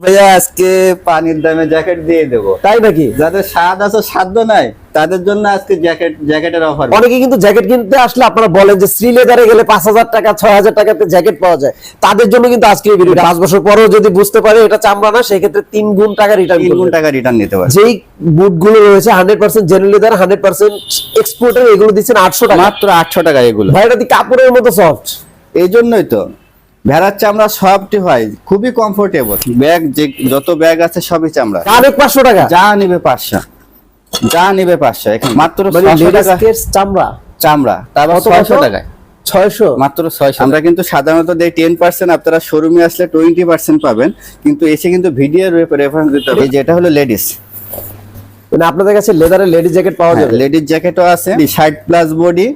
ভাইয়া আজকে পানির দামে জ্যাকেট দিয়ে দেবো। তাই নাকি? যাদের স্বাদ আছে সাধ্য নাই তাদের জন্য আজকে জ্যাকেটের অফার। অনেকে কিন্তু জ্যাকেট কিনতে আসলে আপনারা বলেন যে শ্রী লেদারে গেলে 5,000 টাকা 6,000 টাকাতে জ্যাকেট পাওয়া যায়, তাদের জন্য কিন্তু আজকে এই ভিডিওটা 5 বছর পরেও যদি বুঝতে পারে এটা চামড়া না, সেই ক্ষেত্রে 3 গুণ টাকা রিটার্ন 3 গুণ টাকা রিটার্ন নিতে পারে। যেই বুটগুলো রয়েছে 100% জেনুইন লেদার 100% এক্সপোর্টের, এগুলো দিচ্ছেন 800 টাকা, মাত্র 800 টাকা এগুলো। ভাই এটা দি কাপড়ের মতো সফট। এই জন্যই তো ভেড়ার চামড়া সবটি হয়, খুবই কমফোর্টেবল। ব্যাগ যত ব্যাগ আছে সবই চামড়া। আরেক 500 টাকা যা নিবে 500, যা নিবে 500, এখন মাত্র 600 টাকা চামড়া। চামড়া, তারপর 600 টাকায় 600 মাত্র 600। আমরা কিন্তু সাধারণত দেই 10%, আপনারা শোরুমে আসলে 20% পাবেন, কিন্তু এসে কিন্তু ভিডিও রেফারেন্স দিতে হবে। যেটা হলো লেডিস, মানে আপনাদের কাছে লেদারের লেডিস জ্যাকেট পাওয়া যাবে? লেডিস জ্যাকেটও আছে 60+ বডি,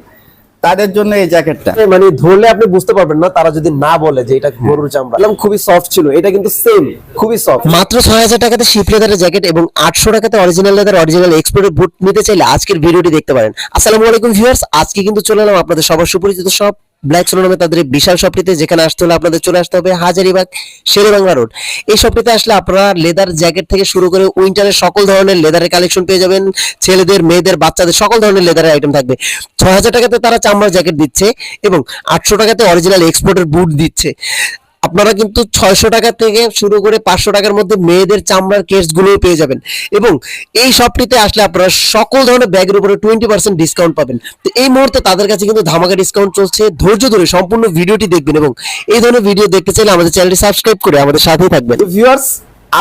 তাদের জন্য এই জ্যাকেটটা। মানে ধরলে আপনি বুঝতে পারবেন না তারা যদি না বলে যে এটা গরুর চামড়া। খুবই সফট ছিল, এটা কিন্তু সেম খুবই সফট। মাত্র 6,000 টাকাতে শিপ লেদারের জ্যাকেট এবং 800 টাকাতে অরিজিনাল লেদার অরিজিনাল এক্সপোর্টের বুট নিতে চাইলে আজকের ভিডিওটি দেখতে পারেন। আসসালামু আলাইকুম ভিউয়ার্স, আজকে কিন্তু চলে এলাম আপনাদের সবার সুপরিচিত সব ব্ল্যাক সোলো নামে তাদের বিশাল শপটিতে, যেখানে আসতে হলে আপনাদের চলে আসতে হবে হাজারীবাগ শেরেবাংলা রোড। এই শপটিতে আসলে আপনারা লেদার জ্যাকেট থেকে শুরু করে উইন্টারের সকল ধরনের লেদারের কালেকশন পেয়ে যাবেন। ছেলেদের, মেয়েদের, বাচ্চাদের সকল ধরনের লেদারের আইটেম থাকবে। 6,000 টাকাতে তারা চামড়ার জ্যাকেট দিচ্ছে এবং 800 টাকাতে অরিজিনাল এক্সপোর্টের বুট দিচ্ছে। আপনারা কিন্তু 600 টাকা থেকে শুরু করে 500 টাকার মধ্যে মেয়েদের চামড়ার কেস গুলোও পেয়ে যাবেন, এবং এই শপটিতে আসলে আপনারা সকল ধরনের ব্যাগের উপরে 20% ডিসকাউন্ট পাবেন। তো এই মুহূর্তে তাদের কাছে কিন্তু ধামাকা ডিসকাউন্ট চলছে। ধৈর্য ধরে সম্পূর্ণ ভিডিওটি দেখবেন এবং এই ধরনের ভিডিও দেখতে চাইলে আমাদের চ্যানেলটি সাবস্ক্রাইব করে আমাদের সাথেই থাকবেন। ভিউয়ার্স,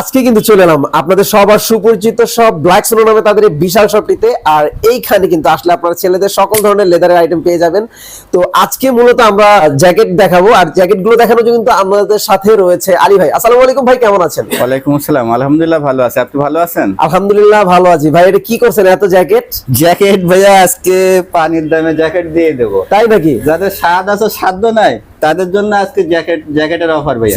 আজকে কিন্তু চলে এলাম আপনাদের সবার সুপরিচিত সব ব্ল্যাক সোলো নামে তাদের এই বিশাল শপটিতে। আর এইখানে কিন্তু আসলে আপনারা ছেলেদের সকল ধরনের লেদারের আইটেম পেয়ে যাবেন। তো আজকে মূলত আমরা জ্যাকেট দেখাবো, আর জ্যাকেট গুলো দেখানোর জন্য কিন্তু আমাদের সাথে রয়েছে আলী ভাই। আসসালামু আলাইকুম ভাই, কেমন আছেন? ওয়ালাইকুম আসসালাম, আলহামদুলিল্লাহ ভালো আছি। আপনি ভালো আছেন? আলহামদুলিল্লাহ ভালো আছি। ভাই এটা কি করছেন এত জ্যাকেট? জ্যাকেট ভাইয়া আজকে পানির দামে জ্যাকেট দিয়ে দেবো। তাই নাকি? যাদের স্বাদ আছে সাধ্য নাই তাদের জন্য আজকে জ্যাকেটের অফার ভাইয়া।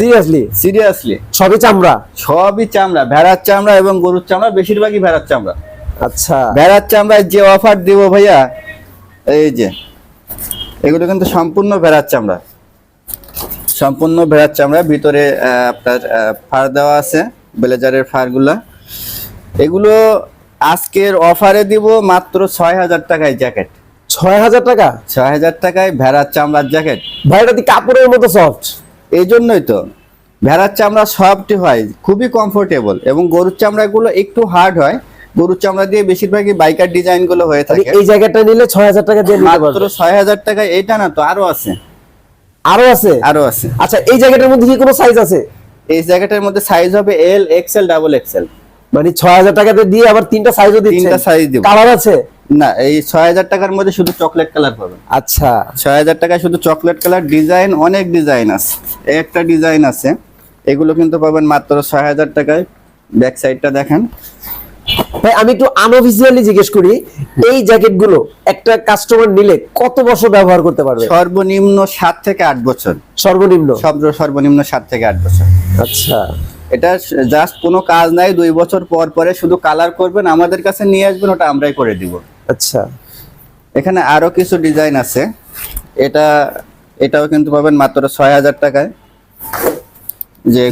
সিরিয়াসলি সবই চামড়া? সবই চামড়া, ভেড়ার চামড়া এবং গরুর চামড়া, বেশিরভাগই ভেড়ার চামড়া। আচ্ছা, ভেড়ার চামড়ায় যে অফার দিব ভাইয়া, এই যে এগুলো কিন্তু সম্পূর্ণ ভেড়ার চামড়া, সম্পূর্ণ ভেড়ার চামড়া। ভিতরে আপনার ফার দেওয়া আছে, ব্লেজারের ফারগুলা। এগুলো আজকের অফারে দিব মাত্র 6,000 টাকায় জ্যাকেট। 6,000 টাকা? 6,000 টাকায় ভেড়ার চামড়ার জ্যাকেট। ভাই এটা দি কাপড়ের মতো সফট। এই জন্যই তো ভেড়ার চামড়া সবটি হয়, খুবই কমফোর্টেবল, এবং গরুর চামড়াগুলো একটু হার্ড হয়। গরুর চামড়া দিয়ে বেশিরভাগই বাইকার ডিজাইন গুলো হয়ে থাকে। এই জ্যাকেটটা নিলে 6,000 টাকা দিয়ে নিতে মাত্র পারবেন? 6,000 টাকায়। এটা না তো, আরো আছে, আরো আছে? আরো আছে। আচ্ছা, এই জ্যাকেটের মধ্যে কি কোনো সাইজ আছে? এই জ্যাকেটের মধ্যে সাইজ হবে এল, এক্সেল, ডাবল এক্সেল। মানে 6,000 টাকাতে দিয়ে আবার তিনটা সাইজও দিচ্ছেন? তিনটা সাইজ দিব। কালার আছে? না, এই 6,000 টাকার মধ্যে শুধু চকলেট কালার পাবেন। আচ্ছা, 6,000 টাকায় শুধু চকলেট কালার। ডিজাইন অনেক ডিজাইন আছে, একটা ডিজাইন আছে। এগুলো কিন্তু পাবেন মাত্র 6,000 টাকায়। ব্যাক সাইডটা দেখেন ভাই আমি একটু আনঅফিসিয়ালি জিজ্ঞেস করি, এই জ্যাকেটগুলো একটা কাস্টমার নিলে কত বছর ব্যবহার করতে পারবে? সর্বনিম্ন 7 থেকে 8 বছর। সর্বনিম্ন? সর্বনিম্ন 7 থেকে 8 বছর। আচ্ছা, এটা জাস্ট কোনো কাজ নাই, 2 বছর পর পরে শুধু কালার করবেন, আমাদের কাছে নিয়ে আসবেন, ওটা আমরাই করে দিব। আচ্ছা, এখানে আরো কিছু ডিজাইন আছে। এটাও কিন্তু পাবেন মাত্র 6,000 টাকায়।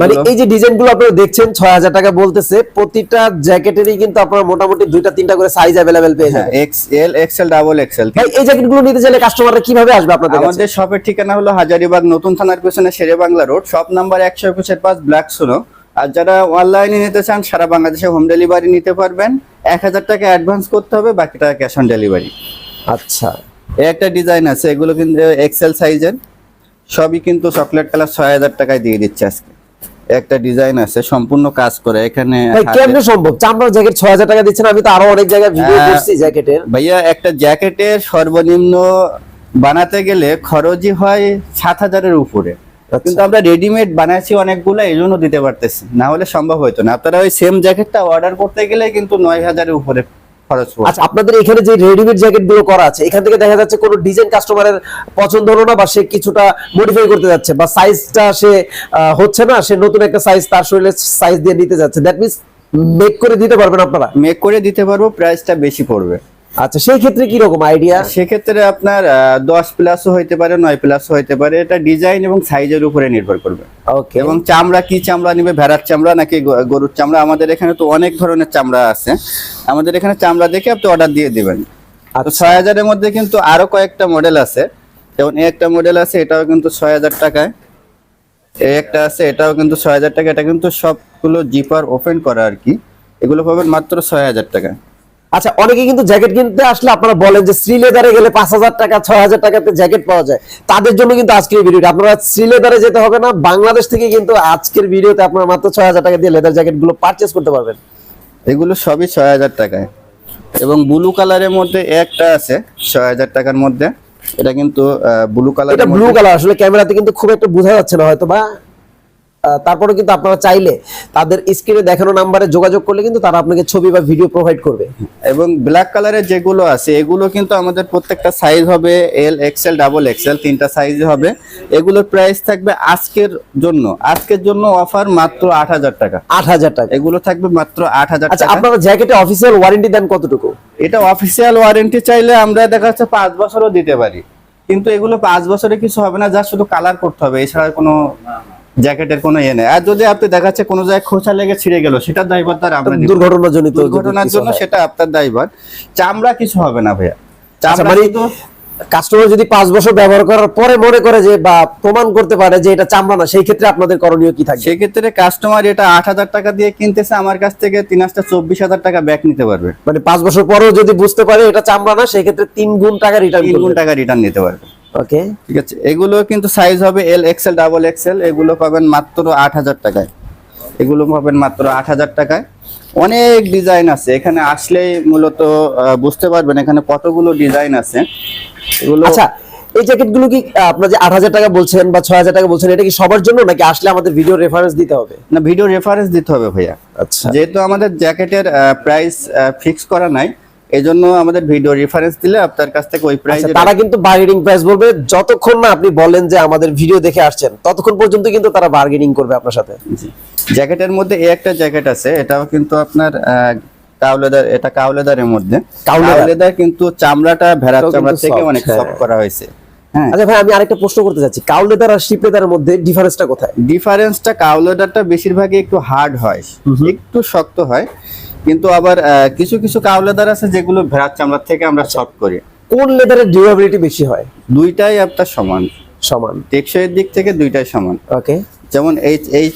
মানে এই যে ডিজাইনগুলো আপনারা দেখছেন 6,000 টাকা বলতেছে, প্রতিটা জ্যাকেটেরই কিন্তু আপনারা মোটামুটি 2টা-3টা করে সাইজ अवेलेबल পেয়ে যাবেন। XL, XL, double XL. ভাই এই জ্যাকেটগুলো নিতে চাইলে কাস্টমাররা কিভাবে আসবে আপনাদের কাছে? আমাদের শপের ঠিকানা হলো হাজারীবাগ নতুন থানার পেছনে Sherebangla road, shop number 125 black solo. আর যারা অনলাইনে নিতে চান সারা বাংলাদেশে হোম ডেলিভারি নিতে পারবেন। 1,000 টাকা অ্যাডভান্স করতে হবে, বাকি টাকা ক্যাশ অন ডেলিভারি। আচ্ছা, একটা ডিজাইন আছে, এগুলো কিন্তু এক্সেল সাইজের, সবই কিন্তু চকলেট কালার। 6,000 টাকায় দিয়ে দিচ্ছে আজকে। একটা ডিজাইন আছে সম্পূর্ণ কাজ করে। এখানে ভাই কেমনে সম্ভব চামড়ার জ্যাকেট 6,000 টাকা দিচ্ছেন? আমি তো আরো অনেক জায়গায় ভিডিও করছি জ্যাকেটের। ভাইয়া একটা জ্যাকেটের সর্বনিম্ন বানাতে গেলে খরচই হয় 7,000 এর উপরে, কিন্তু আমরা রেডিমেড বানাইছি অনেকগুলো, এই জন্য দিতে পারতেছি, না হলে সম্ভব হতো না। আপনারা ওই সেম জ্যাকেটটা অর্ডার করতে গেলে কিন্তু 9,000 এর উপরে খরচ পড়ে। আচ্ছা, আপনাদের এখানে যে রেডিমেড জ্যাকেট গুলো করা আছে, এখান থেকে দেখা যাচ্ছে কোনো ডিজাইন কাস্টমারের পছন্দ হলো না, বা সে কিছুটা মডিফাই করতে যাচ্ছে, বা সাইজটা সে হচ্ছে না, সে নতুন একটা সাইজ তার শরীরের সাইজ দিয়ে নিতে যাচ্ছে, দ্যাট মিন্স মেক করে দিতে পারবেন আপনারা? মেক করে দিতে পারবো, প্রাইসটা বেশি পড়বে। আচ্ছা, সেই ক্ষেত্রে কি রকম আইডিয়া? সেক্ষেত্রে আপনার 10 প্লাসও হইতে পারে, 9 প্লাসও হইতে পারে। এটা ডিজাইন এবং সাইজের উপরে নির্ভর করবে। ওকে। এবং চামড়া কি চামড়া নিবে, ভেড়ার চামড়া নাকি গরুর চামড়া? আমাদের এখানে তো অনেক ধরনের চামড়া আছে, আমাদের এখানে চামড়া দেখে আপনি অর্ডার দিয়ে দিবেন। তো আচ্ছা। 6000 এর মধ্যে কিন্তু আরো কয়েকটা মডেল আছে। যেমন এই একটা মডেল আছে, এটাও কিন্তু 6000 টাকায়। এই একটা আছে, এটাও কিন্তু 6000 টাকা। এটা কিন্তু সবগুলো জিপার ওপেন করা আর কি। এগুলো পাবেন মাত্র 6000 টাকা। আচ্ছা, অনেকে কিন্তু জ্যাকেট কিনতে আসলে আপনারা বলেন যে শ্রীলেদারে গেলে 5000 টাকা 6000 টাকাতে জ্যাকেট পাওয়া যায়। তাদের জন্য কিন্তু আজকের এই ভিডিওটা, আপনারা শ্রীলেদারে যেতে হবে না, বাংলাদেশ থেকে কিন্তু আজকের ভিডিওতে আপনারা মাত্র 6000 টাকা দিয়ে লেদার জ্যাকেট গুলো পারচেজ করতে পারবেন। এগুলো সবই 6000 টাকায়। এবং ব্লু কালারের মধ্যে একটা আছে 6000 টাকার মধ্যে। এটা কিন্তু ব্লু কালার। এটা ব্লু কালার, আসলে ক্যামেরাতে কিন্তু খুব একটা বোঝা যাচ্ছে না হয়তো বা, তারপরে কিন্তু আপনারা চাইলে তাদের স্ক্রিনে দেখানো নাম্বারে যোগাযোগ করলে কিন্তু তারা আপনাকে ছবি বা ভিডিও প্রোভাইড করবে। এবং ব্ল্যাক কালারের যেগুলো আছে এগুলো কিন্তু আমাদের প্রত্যেকটা সাইজ হবে এল, এক্সেল, ডাবল এক্সেল, তিনটা সাইজ হবে। এগুলোর প্রাইস থাকবে আজকের জন্য অফার মাত্র 8000 টাকা। 8000 টাকা এগুলো থাকবে মাত্র 8000 আচ্ছা, টাকা। আপনারা জ্যাকেটে অফিসিয়াল ওয়ারেন্টি দেন কতটুকু? এটা অফিসিয়াল ওয়ারেন্টি চাইলে আমরা দেখা যাচ্ছে 5 বছরও দিতে পারি, কিন্তু এগুলো 5 বছরে কিছু হবে না, যা শুধু কালার করতে হবে, এছাড়া কোনো জ্যাকেটের কোনো ইয়ে নেই। আর যদি আপনি দেখা যাচ্ছে কোনো জায়গায় খোঁচা লেগে ছিঁড়ে গেল, সেটা দায়ভার তার আমরা নিব। দুর্ঘটনাজনিত দুর্ঘটনার জন্য সেটা আপনার দায়ভার। চামড়া কিছু হবে না ভাইয়া। আচ্ছা, চামড়া মানে কিন্তু কাস্টমার যদি 5 বছর ব্যবহার করার পরে মনে করে যে বা প্রমাণ করতে পারে যে এটা চামড়া না, সেই ক্ষেত্রে আপনাদের করণীয় কি থাকবে? সেক্ষেত্রে কাস্টমার এটা 8000 টাকা দিয়ে কিনতেছে, আমার কাছ থেকে 3,24,000 টাকা ব্যাক নিতে পারবে। মানে 5 বছর পরেও যদি বুঝতে পারে এটা চামড়া না, সেই ক্ষেত্রে 3 গুণ টাকা রিটার্ন 3 গুণ করবে। টাকা রিটার্ন নিতে পারবে। ওকে। ঠিক আছে, এগুলো কিন্তু সাইজ হবে এল, এক্সেল, ডাবল এক্সেল। এগুলো পাবেন মাত্র 8000 টাকায়। এগুলো পাবেন মাত্র 8000 টাকায়। অনেক ডিজাইন আছে, এখানে আসলেই মূলত বুঝতে পারবেন এখানে কতগুলো ডিজাইন আছে। এগুলো আচ্ছা, এই জ্যাকেটগুলো কি আপনারা যে 8000 টাকা বলছেন বা 6000 টাকা বলছেন, এটা কি সবার জন্য নাকি আসলে আমাদের ভিডিও রেফারেন্স দিতে হবে? না, ভিডিও রেফারেন্স দিতে হবে ভাইয়া। আচ্ছা, যেহেতু আমাদের জ্যাকেটের প্রাইস ফিক্স করা নাই, এজন্য আমাদের ভিডিও রেফারেন্স দিলে আপনার কাছ থেকে ওই প্রাইসে তারা কিন্তু বার্গেনিং প্রাইস বলবে। যতক্ষণ না আপনি বলেন যে আমাদের ভিডিও দেখে আসছেন, ততক্ষণ পর্যন্ত কিন্তু তারা বার্গেনিং করবে আপনার সাথে। জ্যাকেটের মধ্যে এই একটা জ্যাকেট আছে, এটাও কিন্তু আপনার কাউ লেদার। এটা কাউ লেদারের মধ্যে। কাউ লেদার কিন্তু চামড়াটা ভেড়ার এটাও চামড়া কিন্তু থেকে soft, অনেক সফট করা হয়েছে। হ্যাঁ, আচ্ছা ভাই, আমি আরেকটা প্রশ্ন করতে চাচ্ছি, কাউ লেদার আর শিপ লেদারের মধ্যে ডিফারেন্সটা কোথায়? ডিফারেন্সটা কাউ লেদারটা বেশিরভাগই একটু হার্ড হয়, একটু শক্ত হয়। কিন্তু আবার কিছু কিছু কাউ লেদার আছে যেগুলো ভেড়ার চামড়া থেকে আমরা সফট করি। কোন লেদারের ডিউরেবিলিটি বেশি হয়? দুইটাই আপনার সমান, সমান। টেকসইয়ের দিক থেকে দুইটাই সমান। ওকে। যেমন এই এই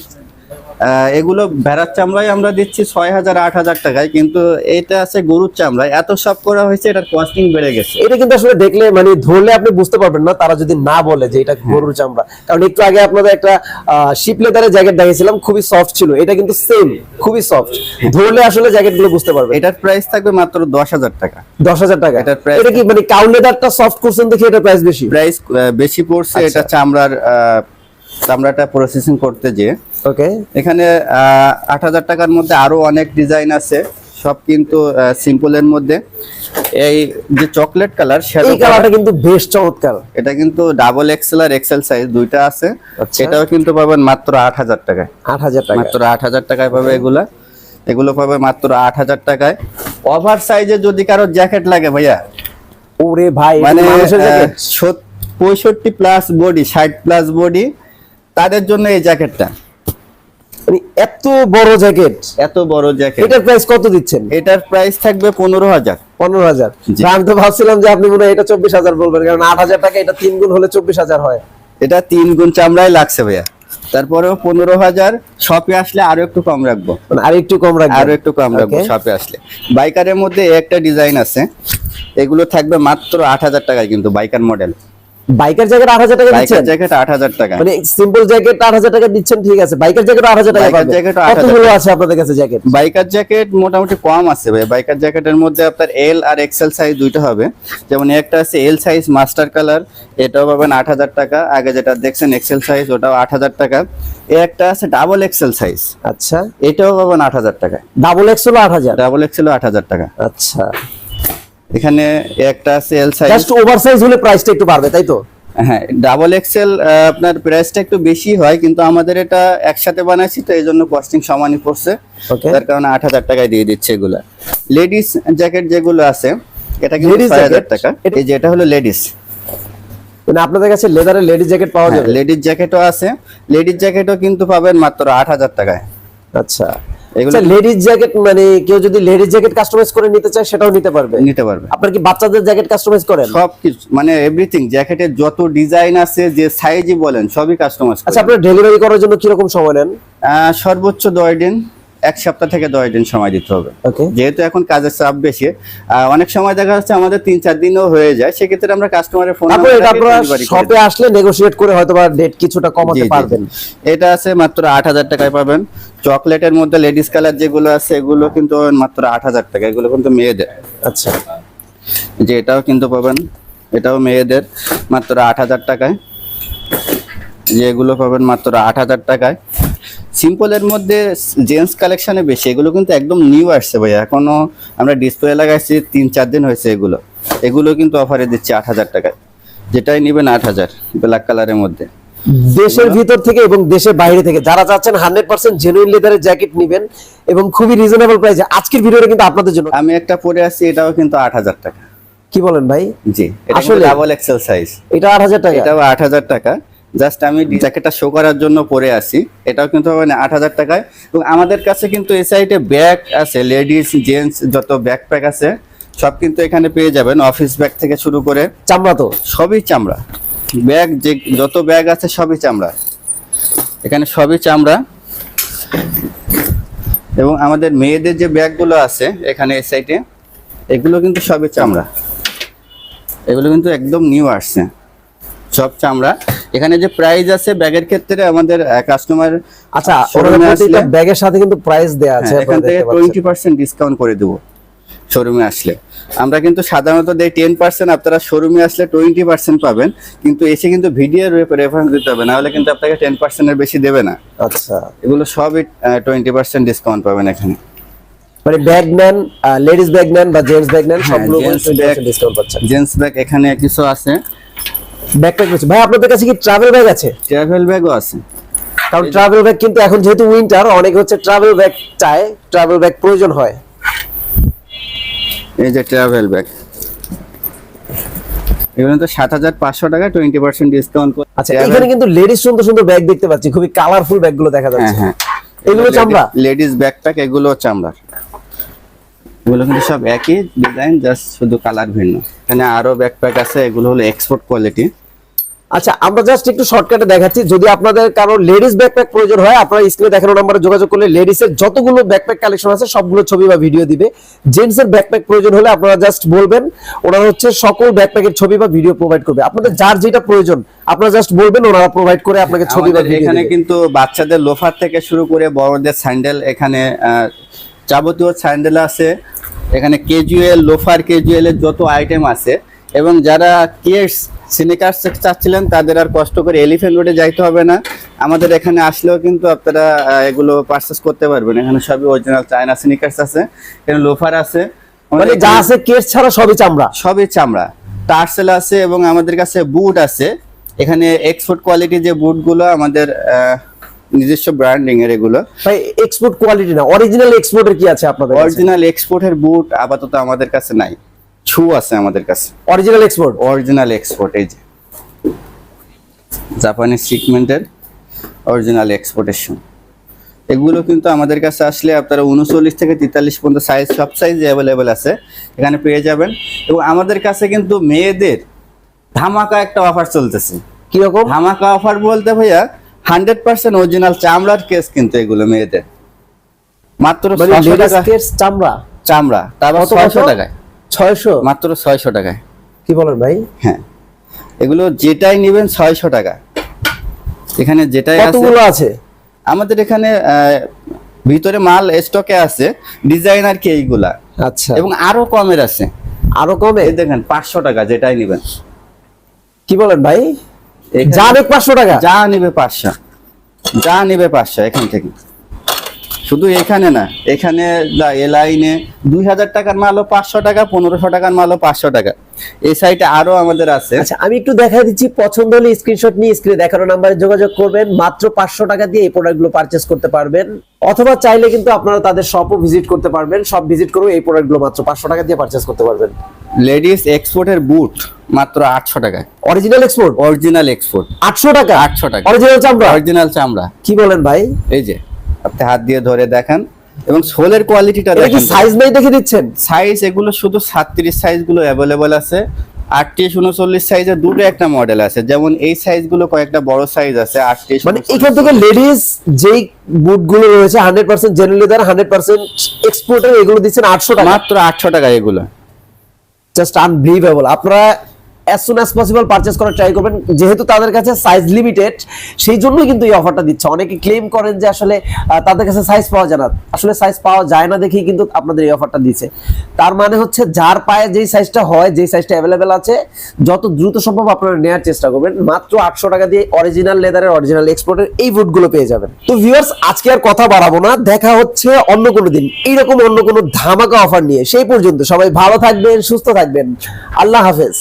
এগুলো ভেড়ার চামড়ায় আমরা দিচ্ছি 6000 8000 টাকায়, কিন্তু এটা আছে গরুর চামড়ায়, এত সব করা হয়েছে, এটার কস্টিং বেড়ে গেছে। এটা কিন্তু আসলে দেখলে মানে ধরলে আপনি বুঝতে পারবেন না, তারা যদি না বলে যে এটা গরুর চামড়া। কারণ একটু আগে আপনাদের একটা শিপ লেদারের জ্যাকেট দেখিয়েছিলাম, খুবই সফট ছিল, এটা কিন্তু সেম খুবই সফট। ধরলে আসলে জ্যাকেট গুলো বুঝতে পারবে। এটার প্রাইস থাকবে মাত্র 10000 টাকা। 10000 টাকা। এটার price- এটা কি মানে কাউ লেদারটা সফট করছেন দেখে এটা প্রাইস বেশি? প্রাইস বেশি পড়ছে। আচ্ছা। এটা চামড়াটা প্রসেসিং করতে যে। ওকে। এখানে 8000 টাকার মধ্যে আরো অনেক ডিজাইন আছে, সব কিন্তু সিম্পলের মধ্যে। এই যে চকলেট কালার, এই কালারটা কিন্তু বেশ চমৎকার। এটা কিন্তু ডাবল এক্সেল আর এক্সেল সাইজ দুইটা আছে। আচ্ছা। এটাও কিন্তু পাবেন মাত্র 8000 টাকায়। 8000 টাকা। মাত্র 8000 টাকায় পাবে এগুলো পাবে মাত্র 8000 টাকায়। ওভার সাইজে যদি কারো জ্যাকেট লাগে ভাইয়া, ওরে ভাই, মানে মানুষের jacket 65 plus body, 60 plus body, তাদের জন্য এই জ্যাকেটটা। মানে এত বড় জ্যাকেট, এত বড় জ্যাকেট। এটার প্রাইস কত দিচ্ছেন? এটার প্রাইস থাকবে 15000। 15000। জি। আমি তো ভাবছিলাম যে আপনি মনে হয় এটা 24000 বলবেন, কারণ 8000 টাকা এটা 3 গুণ হলে 24000 হয়। এটা 3 গুণ চামড়ায় লাগছে ভাইয়া। তারপরেও 15000। শপে আসলে আরো একটু কম রাখবো, মানে আর একটু কম রাখবেন। আরো একটু কম রাখবো Okay. শপে আসলে। বাইকারের মধ্যে একটা ডিজাইন আছে, এগুলো থাকবে মাত্র 8000 টাকায়। কিন্তু বাইকার মডেল, বাইকার জ্যাকেট 8000 টাকা বাইকার দিচ্ছেন? জ্যাকেট 8000 টাকা। মানে সিম্পল জ্যাকেট 8000 টাকা দিচ্ছেন, ঠিক আছে, বাইকার জ্যাকেট 8000 টাকা বাইকার পাবেন। জ্যাকেটও 8000 কতগুলো আছে আপনাদের কাছে জ্যাকেট? বাইকার জ্যাকেট মোটামুটি কম আছে ভাই। বাইকার জ্যাকেটের মধ্যে আপনার এল আর এক্সেল সাইজ দুইটা হবে। যেমন একটা আছে এল সাইজ মাস্টার কালার, এটাও পাবেন 8000 টাকা। আগে যেটা দেখছেন এক্সেল সাইজ, ওটাও 8000 টাকা। একটা আছে ডাবল এক্সেল সাইজ, আচ্ছা, এটাও পাবেন 8000 টাকা। ডাবল এক্স হলো 8000। ডাবল এক্সেল 8000 টাকা। আচ্ছা, এখানে একটা আছে এল সাইজ। জাস্ট ওভারসাইজ হলে প্রাইসটা একটু বাড়বে, তাই তো? হ্যাঁ, ডাবল এক্সেল আপনার প্রাইসটা একটু বেশি হয়, কিন্তু আমাদের এটা একসাথে বানাইছি তো এই জন্য কস্টিং সমানই পড়ছে। Okay. তার কারণে 8000 টাকায় দিয়ে দিচ্ছে এগুলা। লেডিস জ্যাকেট যেগুলো আছে, এটা কিন্তু Ladies 6000 jacket? টাকা। এই যে এটা হলো লেডিস। মানে আপনাদের কাছে লেদারের লেডিস জ্যাকেট পাওয়া যাবে? লেডিস জ্যাকেটও আছে, লেডিস জ্যাকেটও কিন্তু পাবেন মাত্র 8000 টাকায়। আচ্ছা, এগুলো আচ্ছা লেডিস জ্যাকেট মানে কেউ যদি লেডিস জ্যাকেট কাস্টমাইজ করে নিতে চায় সেটাও নিতে পারবে? নিতে পারবে। আপনার কি বাচ্চাদের জ্যাকেট কাস্টমাইজ করেন? সবকিছু মানে এভরিথিং, জ্যাকেটের যত ডিজাইন আছে, যে সাইজই বলেন সবই কাস্টমাইজ। আচ্ছা, আপনারা ডেলিভারি করার জন্য কি রকম সময় নেন? সর্বোচ্চ 10 দিন, 1 সপ্তাহ থেকে 10 দিন সময় দিতে হবে। ওকে, যেহেতু এখন কাজের চাপ বেশি, অনেক সময় দেখা যাচ্ছে আমাদের 3-4 দিনও হয়ে যায়, সেক্ষেত্রে আমরা কাস্টমারের ফোন তারপরে এটা আপনারা শপে আসলে নেগোশিয়েট করে হয়তোবা ডেট কিছুটা কমাতে পারবেন। এটা আছে মাত্র 8000 টাকায় পাবেন। চকলেটের মধ্যে লেডিস কালার যেগুলো আছে এগুলো কিন্তু পাবেন মাত্র 8000 টাকা। এগুলো কিন্তু মেয়েদের। আচ্ছা, যে এটাও কিন্তু পাবেন, এটাও মেয়েদের মাত্র 8000 টাকায়। যে এগুলো পাবেন মাত্র 8000 টাকায়। সিম্পলের মধ্যে জেন্টস কালেকশনে বেশি, এগুলো কিন্তু একদম নিউ আসছে ভাইয়া, এখনো আমরা ডিসপ্লে লাগাইছি 3-4 দিন হয়েছে। এগুলো কিন্তু অফারে দিচ্ছি 8000 টাকায়। যেটাই নেবেন 8000, ব্ল্যাক কালারের মধ্যে। দেশের ভিতর থেকে এবং দেশের বাইরে থেকে যারা চাচ্ছেন 100% জেনুইন লেদারের জ্যাকেট নেবেন এবং খুবই রিজনেবল প্রাইসে, আজকের ভিডিওটা কিন্তু আপনাদের জন্য। আমি একটা পরে আছি, এটাও কিন্তু 8000 টাকা। কি বলেন ভাই? জি, এটা আসলে ডাবল এক্সেল সাইজ। এটা 8000 টাকা? এটাও 8000 টাকা। জাস্ট আমি জ্যাকেটটা শো করার জন্য পরে আছি। এটাও কিন্তু মানে 8000 টাকায়। এবং আমাদের কাছে কিন্তু এই সাইডে ব্যাগ আছে, লেডিস জেন্টস যত ব্যাকপ্যাক আছে সব কিন্তু এখানে পেয়ে যাবেন। অফিস ব্যাগ থেকে শুরু করে চামড়া তো? সবই চামড়া। ব্যাগ যে যত ব্যাগ আছে সবই চামড়া, এখানে সবই চামড়া। এবং আমাদের মেয়েদের যে ব্যাগগুলো আছে এখানে এই সাইডে, এগুলো কিন্তু সবই চামড়া। এগুলো কিন্তু একদম নিউ আসছে, সব চামড়া। এখানে যে প্রাইস আছে ব্যাগের ক্ষেত্রে আমাদের কাস্টমার, আচ্ছা, ওনাদের প্রত্যেকটা ব্যাগের সাথে কিন্তু প্রাইস দেয়া আছে, এখান থেকে 20% ডিসকাউন্ট করে দেব শোরুমে আসলে। আমরা কিন্তু সাধারণত দেই 10%, আপনারা শোরুমে আসলে 20% পাবেন। কিন্তু এসে কিন্তু ভিডিওর রেফারেন্স দিতে হবে, না হলে কিন্তু আপনাকে 10% এর বেশি দেবে না। আচ্ছা, এগুলো সবই 20% ডিসকাউন্ট পাবেন এখানে। মানে ব্যাগ নেন, লেডিস ব্যাগ নেন বা জেন্টস ব্যাগ নেন, সবগুলো 20% ডিসকাউন্ট পাচ্ছেন। জেন্টস ব্যাগ এখানে কিছু আছে, ব্যাকপ্যাক আছে ভাই। আপনাদের কাছে কি ট্রাভেল ব্যাগ আছে? ট্রাভেল ব্যাগও আছে। কারণ ট্রাভেল ব্যাগ কিন্তু এখন যেহেতু উইন্টার, অনেকে হচ্ছে ট্রাভেল ব্যাগ চায়, ট্রাভেল ব্যাগ প্রয়োজন হয়। এই যে ট্রাভেল ব্যাগ, এগুলো তো 7500 টাকা, 20% ডিসকাউন্ট করে। আচ্ছা, এখানে কিন্তু লেডিস সুন্দর সুন্দর ব্যাগ দেখতে পাচ্ছি, খুবই কালারফুল ব্যাগগুলো দেখা যাচ্ছে। হ্যাঁ, এগুলো চামড়া? লেডিস ব্যাকপ্যাক এগুলো চামড়ার। এগুলো কিন্তু সব একই ডিজাইন, জাস্ট শুধু কালার ভিন্ন। এখানে আরো ব্যাকপ্যাক আছে, এগুলো হলো এক্সপোর্ট কোয়ালিটি। আচ্ছা, আমরা জাস্ট একটু শর্টকাটে দেখাচ্ছি। যদি আপনাদের কারো লেডিস ব্যাকপ্যাক প্রয়োজন হয়, আপনারা স্ক্রিনে দেখানো নম্বরে যোগাযোগ করলে লেডিস এর যতগুলো ব্যাকপ্যাক কালেকশন আছে সবগুলো ছবি বা ভিডিও দিবে। জেন্টস এর ব্যাকপ্যাক প্রয়োজন হলে আপনারা জাস্ট বলবেন, ওনারা হচ্ছে সকল ব্যাকপ্যাকের ছবি বা ভিডিও প্রোভাইড করবে। আপনাদের যার যেটা প্রয়োজন আপনারা জাস্ট বলবেন, ওনারা প্রোভাইড করে আপনাকে ছবি বা ভিডিও এখানে দিবে। কিন্তু বাচ্চাদের লোফার থেকে শুরু করে বড়দের স্যান্ডেল, এখানে যাবতীয় স্যান্ডেল আছে। এখানে ক্যাজুয়াল লোফার, ক্যাজুয়ালের যত আইটেম আছে। এবং যারা কিডস স্নিকার্স চাচ্ছিলেন তাদের আর কষ্ট করে এলিফ্যান্ট রোডে যাইতে হবে না, আমাদের এখানে আসলেও কিন্তু আপনারা এগুলো পারচেজ করতে পারবেন। এখানে সবই অরিজিনাল চায়না স্নিকার্স আছে, এখানে লোফার আছে, মানে যা আছে কেস ছাড়া সবই চামড়া। সবই চামড়া। টার্সেল আছে এবং আমাদের কাছে বুট আছে। এখানে এক্সপোর্ট কোয়ালিটি যে বুটগুলো আমাদের নিজস্ব ব্র্যান্ডিং এর, এগুলো ভাই এক্সপোর্ট কোয়ালিটি না, অরিজিনাল এক্সপোর্টের কি আছে আপনাদের কাছে? অরিজিনাল এক্সপোর্টের বুট আপাতত আমাদের কাছে নাই, শু আছে আমাদের কাছে অরিজিনাল এক্সপোর্ট। অরিজিনাল এক্সপোর্ট, এই যে জাপানিজ সিগমেন্টের অরিজিনাল এক্সপোর্টের শু। এগুলো কিন্তু আমাদের কাছে আসলে আপনারা 39 থেকে 43 পর্যন্ত সাইজ, সব সাইজ অ্যাভেলেবেল আছে, এখানে পেয়ে যাবেন। এবং আমাদের কাছে কিন্তু মেয়েদের ধামাকা একটা অফার চলতেছে। কি রকম ধামাকা অফার বলতে ভাইয়া 100% অরিজিনাল চামড়ার কেস, কিন্তু এগুলো মেয়েদের মাত্র 600 টাকা। কেস চামড়া, চামড়া, তারপর 600 টাকায়। 600 মাত্র 600 টাকায়। কি বলেন ভাই? হ্যাঁ, এগুলো যেটাই নেবেন 600 টাকা। এখানে যেটাই আছে, কতগুলো আছে আমাদের এখানে ভিতরে মাল স্টকে আছে, ডিজাইনার কি এইগুলা। আচ্ছা, এবং আরো কমের আছে, আরো কমে? এই দেখেন 500 টাকা যেটাই নেবেন। কি বলেন ভাই? এখানে যা নেক 500 টাকা? যা নেবে 500, যা নেবে 500 এখান থেকে। শুধু এখানে না, এখানে এ লাইনে 2000 টাকার মালও 500 টাকা, 1500 টাকার মালও 500 টাকা। এই সাইটে আরো আমাদের আছে। আচ্ছা, আমি একটু দেখা দিচ্ছি, পছন্দ হলে স্ক্রিনশট নিয়ে স্ক্রিনে দেখানো নাম্বারে যোগাযোগ করবেন। মাত্র 500 টাকা দিয়ে এই প্রোডাক্টগুলো পারচেজ করতে পারবেন, অথবা চাইলে কিন্তু আপনারা তাদের শপও ভিজিট করতে পারবেন। সব ভিজিট করে এই প্রোডাক্টগুলো মাত্র 500 টাকা দিয়ে পারচেজ করতে পারবেন। লেডিস এক্সপোর্টের বুট মাত্র 800 টাকা। অরিজিনাল এক্সপোর্ট, অরিজিনাল এক্সপোর্ট 800 টাকা। 800 টাকা অরিজিনাল চামড়া, অরিজিনাল চামড়া। কি বলেন ভাই? এই যে আপনি হাত দিয়ে ধরে দেখেন, এবং সোলের কোয়ালিটিটা এটা কি দেখেন। সাইজ নাই দেখে দিচ্ছেন? সাইজ এগুলো শুধু 36 সাইজ গুলো অ্যাভেলেবল আছে। 38 39 সাইজের দুটো একটা মডেল আছে, যেমন এই সাইজ গুলো কয়েকটা বড় সাইজ আছে 38। মানে এখান থেকে লেডিস যেই বুটগুলো রয়েছে 100% জেনুইন লেদার, 100% এক্সপোর্টের, এগুলো দিচ্ছেন 800 টাকা। মাত্র 800 টাকা এগুলো। Just unbelievable. আপনারা as soon as possible purchase করার ট্রাই করবেন, যেহেতু তাদের কাছে সাইজ লিমিটেড, সেই জন্যই কিন্তু এই অফারটা দিচ্ছে। অনেকে ক্লেম করেন যে আসলে তাদের কাছে সাইজ পাওয়া যায় না, আসলে সাইজ পাওয়া যায় না দেখেই কিন্তু আপনাদের এই অফারটা দিচ্ছে। তার মানে হচ্ছে যার পায়ে যেই সাইজটা হয়, যেই সাইজটা অ্যাভেলেবেল আছে, যত দ্রুত সম্ভব আপনারা নেওয়ার চেষ্টা করবেন। মাত্র 800 টাকা দিয়ে অরিজিনাল লেদারের, অরিজিনাল এক্সপোর্টের এই বুটগুলো পেয়ে যাবেন। তো ভিউয়ার্স, আজকে আর কথা বাড়াবো না, দেখা হচ্ছে অন্য কোনো দিন এইরকম অন্য কোনো ধামাকা অফার নিয়ে। সেই পর্যন্ত সবাই ভালো থাকবেন, সুস্থ থাকবেন। আল্লাহ হাফেজ।